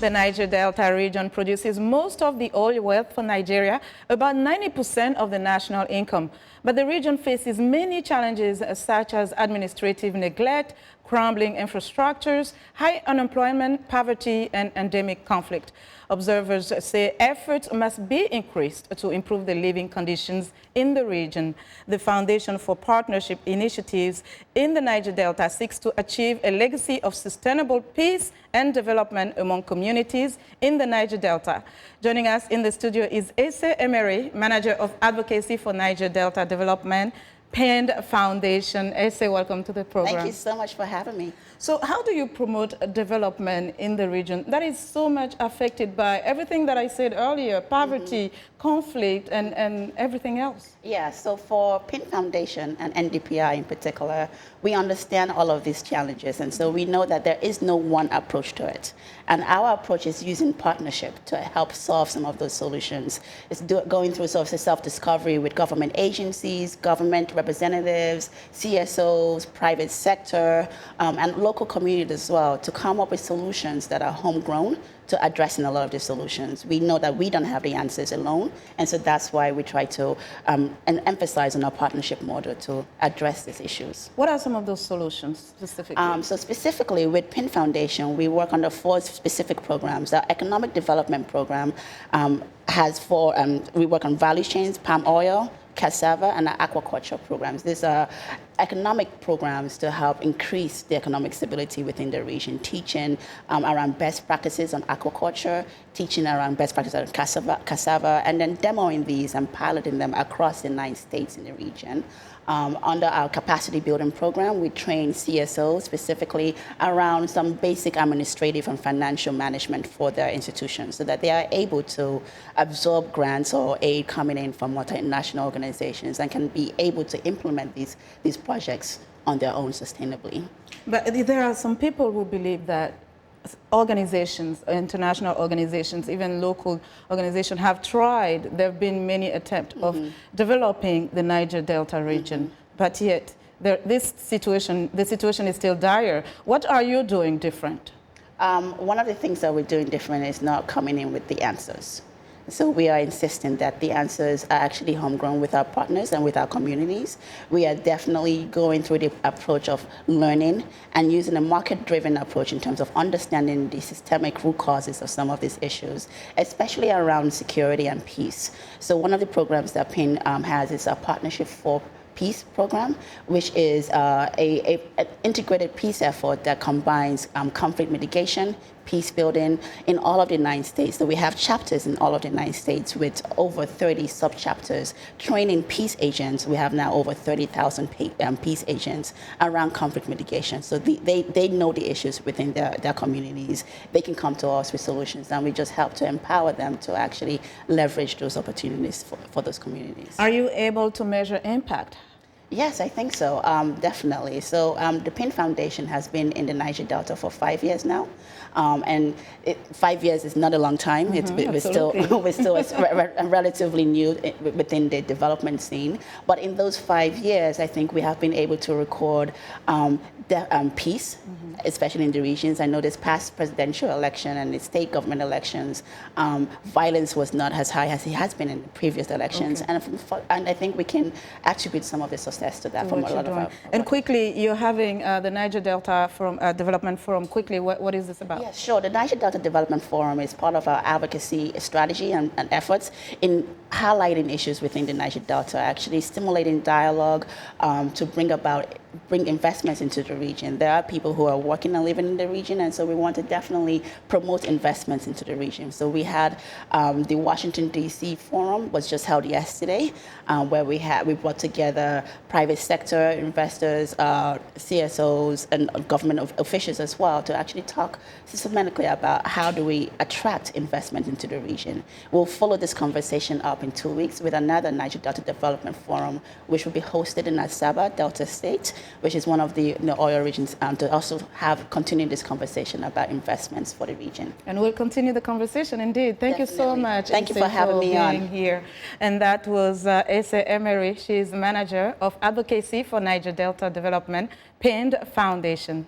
The Niger Delta region produces most of the oil wealth for Nigeria, about 90% of the national income. But the region faces many challenges such as administrative neglect, crumbling infrastructures, high unemployment, poverty, and endemic conflict. Observers say efforts must be increased to improve the living conditions in the region. The Foundation for Partnership Initiatives in the Niger Delta seeks to achieve a legacy of sustainable peace and development among communities in the Niger Delta. Joining us in the studio is Ese Emerhi, Manager of Advocacy for Niger Delta Development, PIND Foundation. Ese, welcome to the program. Thank you so much for having me. So how do you promote development in the region that is so much affected by everything that I said earlier, poverty, conflict, and everything else? Yeah, so for PIND Foundation and NDPI in particular, we understand all of these challenges, and so we know that there is no one approach to it. And our approach is using partnership to help solve some of those solutions. It's going through sort of self-discovery with government agencies, government representatives, CSOs, private sector, and local communities as well, to come up with solutions that are homegrown to addressing a lot of the solutions. We know that we don't have the answers alone, and so that's why we try to and emphasize on our partnership model to address these issues. What are some of those solutions specifically? So specifically with PIND Foundation, we work under 4 specific programs. Our economic development program has 4, we work on value chains, palm oil, cassava, and our aquaculture programs. These are economic programs to help increase the economic stability within the region, teaching around best practices on aquaculture, teaching around best practices on cassava, and then demoing these and piloting them across the 9 states in the region. Under our capacity building program, we train CSOs specifically around some basic administrative and financial management for their institutions so that they are able to absorb grants or aid coming in from multinational organizations and can be able to implement these projects on their own sustainably. But there are some people who believe that organizations, international organizations, even local organizations have tried. There have been many attempts of developing the Niger Delta region, but yet the situation is still dire. What are you doing different? One of the things that we're doing different is not coming in with the answers. So we are insisting that the answers are actually homegrown with our partners and with our communities. We are definitely going through the approach of learning and using a market-driven approach in terms of understanding the systemic root causes of some of these issues, especially around security and peace. So one of the programs that PIN has is a Partnership for Peace program, which is an integrated peace effort that combines conflict mitigation, peace building in all of the 9 states. So we have chapters in all of the 9 states with over 30 sub-chapters training peace agents. We have now over 30,000 peace agents around conflict mitigation. So they know the issues within their communities. They can come to us with solutions, and we just help to empower them to actually leverage those opportunities for those communities. Are you able to measure impact? Yes, I think so, definitely. So the PIND Foundation has been in the Niger Delta for 5 years now. And 5 years is not a long time. We're still relatively new within the development scene. But in those 5 years, I think we have been able to record peace, especially in the regions. I know this past presidential election and the state government elections, violence was not as high as it has been in the previous elections. And I think we can attribute some of the success to that from a lot of our... And quickly, you're having the Niger Delta Development Forum. Quickly, what is this about? Yes, sure. The Niger Delta Development Forum is part of our advocacy strategy and efforts in highlighting issues within the Niger Delta, actually stimulating dialogue to bring investments into the region. There are people who are working and living in the region, and so we want to definitely promote investments into the region. So we had the Washington, D.C. forum was just held yesterday, where we brought together private sector investors, CSOs, and government officials as well to actually talk systematically about how do we attract investment into the region. We'll follow this conversation up in 2 weeks with another Niger Delta Development Forum, which will be hosted in Asaba, Delta State, which is one of the oil regions, to also continue this conversation about investments for the region. And we'll continue the conversation, indeed. Thank you so much. Thank you for having me on here. And that was Ese Emerhi. She is Manager of Advocacy for Niger Delta Development, PIND Foundation.